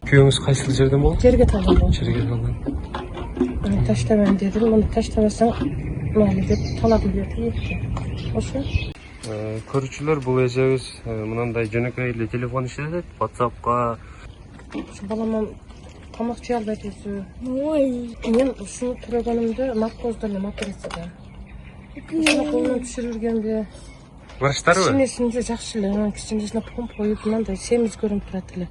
Köyüңүz кайсыл жерден болду? Жерге талган. Жерге талган. Таштабайм дедим, муну таштабасаң мали деп талабын берди. Ошо. Көрүүчүлөр, бул эжебиз мынандай жөнөкөй эле телефон иштетет. WhatsApp'ка Баламам тамак жей албайт өзү. Мен ушуну төрөгөнүмдө наркозду эле операцияда. Ушуну колунан түшүрүп жүргөндө врачтарбы? кичинесинде жакшы эле, кичинесине помп коюп мындай семиз көрүнүп турат эле.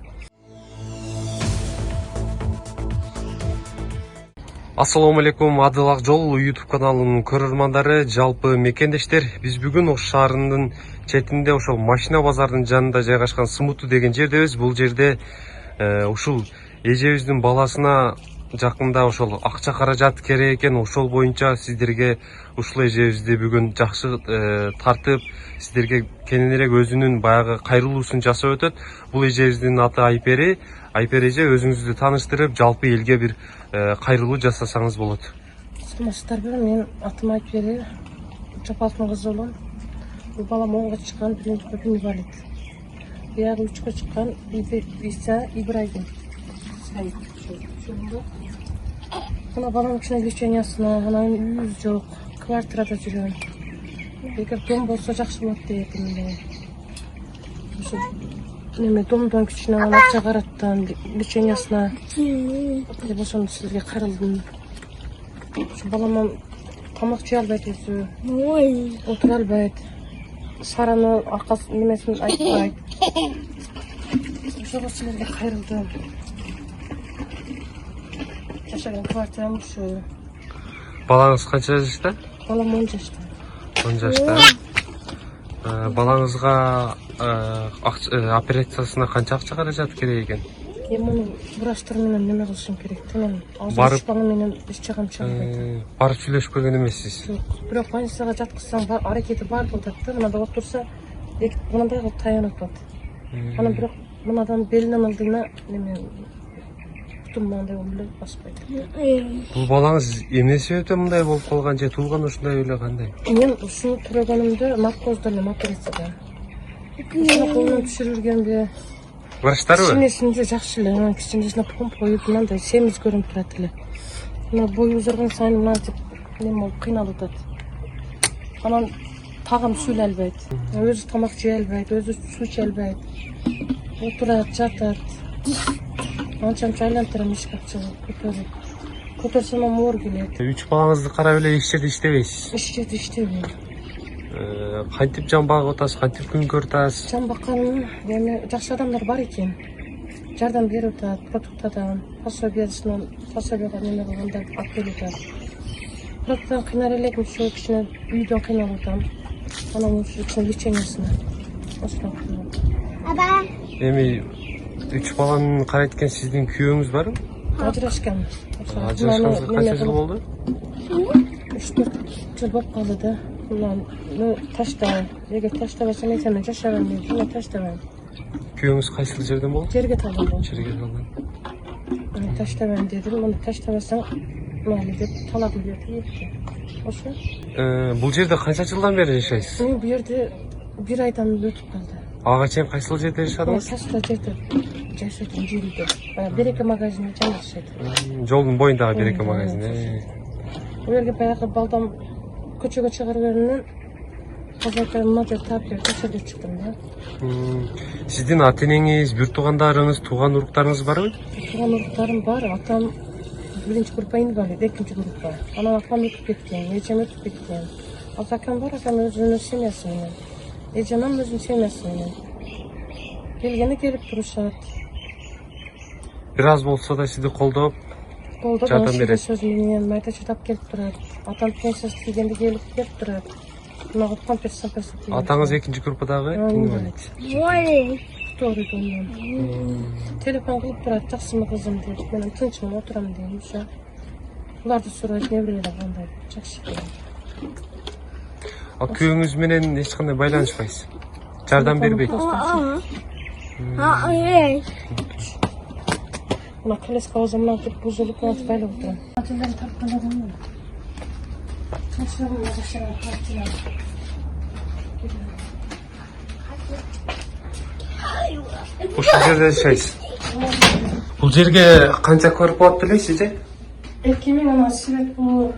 Ассаламу алейкум, Адыл Акжол YouTube каналынын көрөрмандары, жалпы мекендештер. Биз бүгүн Ош шаарынын четинде, ошол машина базардын жанында жайгашкан Сымуту деген жердебиз. Бул жерде ушул эжебиздин баласына жакында ошол акча каражат керек экен. Ошол боюнча сиздерге ушул эжебизди бүгүн жакшы тартып, сиздерге кененирээк өзүнүн баягы кайрылуусун жасап өтөт. Бул эжебиздин аты Айпери. Айпери эже, өзүңүздү тааныштырып, жалпы элге бир кайрылуу жасасаңыз болот. Саламатсыздарбы? Мен атым Айпери, Жапалдын кызы болом. Бул балам 10га чыккан, биринчи көпүн инвалид. Биягы 3кө чыккан Иса Ибрагим. Мына балам кичине лечениясына, анан үйүбүз жок, квартирада жүрөм. Эгер дом болсо жакшы болот дейт эле. Ошо неме домдон кичине акча караттым, лечениясына. Деп ошону сизге кайрылдым. Ошо балам тамак жей албайт өзү. Отура албайт. Сараны аркасы немесин айтпайт. Ошого силерге кайрылдым. Жашаган квартирам ушу. Балаңыз канча жашта? Балам 10 жашта. 10 жашта. Балаңызга операциясына канча акча каражат керек экен? Муну врачтар менен неме кылышым керек. Мен Барып ошпагы менен иш чыгам чыгабайт. барып сүйлөшпөгөн эмессиз. Жок, бирок больницага жаткызсаң аракети бар болуп атат да, мындай отурса, мындай кылып таянып атат. Анан бирок мынадан белинен алдына неме бутум мындай эле баспайт. Бул балаңыз эмне себептен мындай болуп калган же туулган ушундай эле кандай? Мен ушуну төрөгөнүмдө наркозду эле операцияда. Ушуну колунан түшүрүп жүргөндө Врачтарбы? кичинесинде жакшы эле, кичинесине помп коюп мындай семиз көрүнүп турат эле. Мына бою узарган сайын мынтип неме болуп кыйналып атат. Анан тагым сүйлөй албайт. Өзү тамак жей албайт, өзү суу иче албайт. Отурат, жатат. Анча-мынча айлантырам ишкапчы көтөрүп. Көтөрсөм оор келет. 3 балаңызды карап эле иш жерде иштебейсиз. Иш жерде иштебейм. Кантип жан багып атасыз, кантип күн көрүп Жан баккан эми жакшы адамдар бар экен. Жардам берип атат, продуктадан, пособияга неме кылганда алып келип атат. Продуктадан кыйнар элек, ошо кичине үйдөн кыйналып атам. Анан ошо кичине лечениясына. Ошондон кыйналып. Эми 3 баланы карайт экен сиздин күйөөңүз барбы? Ажырашкан. Ажырашканыңызга канча жыл болду? 3-4 жыл болуп калды да. Мына ташта, эгер таштабасам мен жашабайм дейт. Мына таштабайм. Күйөөңүз кайсыл жерден болду? Жерге талган. Жерге талган. Таштабайм дедим, муну таштабасаң мали деп талабын берди. Ошо. Бул жерде канча жылдан бери жашайсыз? Мен бу жерде 1 айдан өтүп калды. Ага чейин кайсыл жерде жашадыңыз? Ташта жерде жашадым, жерде. Береке магазинде жашадым. Жолдун боюндагы береке магазин. Бу жерге баягы балдам көчөгө чыгарганынан азайта мына жер таап келип көчөгө чыктым да. Сиздин ата-энеңиз, бир туугандарыңыз, тууган уруктарыңыз барбы? Тууган уруктарым бар. Атам биринчи группа инвалид, экинчи группа. Анан апам өтүп кеткен, эжем өтүп кеткен. Акам бар, акам өзүнүн семьясы менен. Эжемем өзүнүн семьясы менен. Келгени келип турушат. Бир аз болсо да сизди колдоп, жардам берет. Сөз менен майда чыдап келип турат. Атам пенсиясы тийгенде келип турат. Мына памперс. Атаңыз экинчи группадагы инвалид. Второй дондан. Телефон кылып турат, жакшымы кызым деп. Мен тынчмын, отурам дейм, ошо. Буларды сурайт, неберелер кандай жакшы. Ал күйөөңүз менен эч кандай байланышпайсыз. Жардам бербейт. Мына колеска озамнан деп бузулуп калып байлап отурам. Ателерди тапкандарым. Тынчтыгым жашаган квартира. Ушул жерде жашайсыз. Бул жерге канча квартира болот делейсиз же? 2000 ана свет bu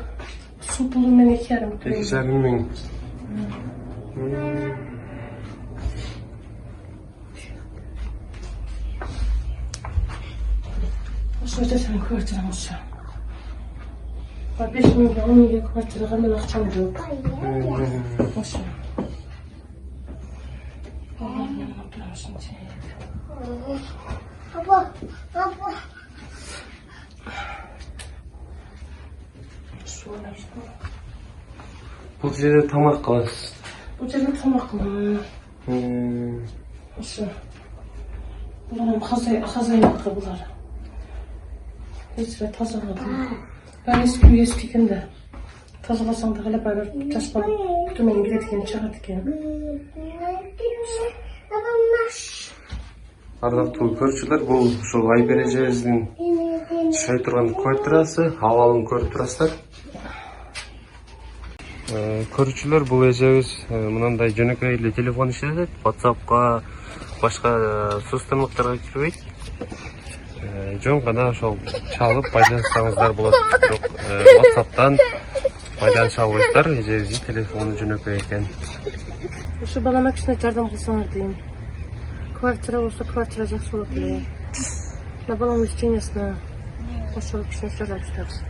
su pulu men 2,5 2,5 миң. Ошо жерден квартирам ошо. 5,000 10,000 квартирага мен акчам жок. Ошо. Бул жерде тамак кыласыз. Bu жерде тамак кылам. Ошо. Булар хозяйка булар. Эсре тазаладым. Ben eski kimde. Tazalasan da hala böyle taşma tümeni giderken çağırdıkken. Ардактуу көрүүчүлөр, бул ушул Айбер эжебиздин жашай турган квартирасы, абалын көрүп турасыздар. Көрүүчүлөр, бул эжебиз мынандай жөнөкөй эле телефон иштетет, WhatsApp'ка, башка соцтормактарга кирбейт. Жөн гана ошол чалып байланышсаңыздар болот. WhatsApp'тан байланыша албайсыздар, эжебиздин телефону жөнөкөй экен. Şu balama kişine yardım bulsalar diyeyim. Kvartira olsa kvartira жақсы болот эле. На балам лечениясына ошол кишине жардам беребиз.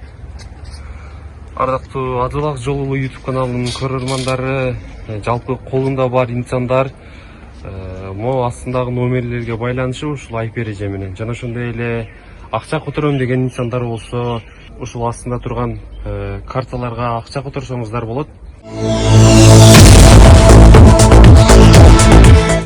Ардактуу Адылак жолу YouTube каналынын көрөрмандары, жалпы колунда бар инсандар могу астындагы номерлерге байланышып ушул Айбер эже менен жана ошондой эле акча котором деген инсандар болсо ушул астында турган карталарга акча которсоңуздар болот.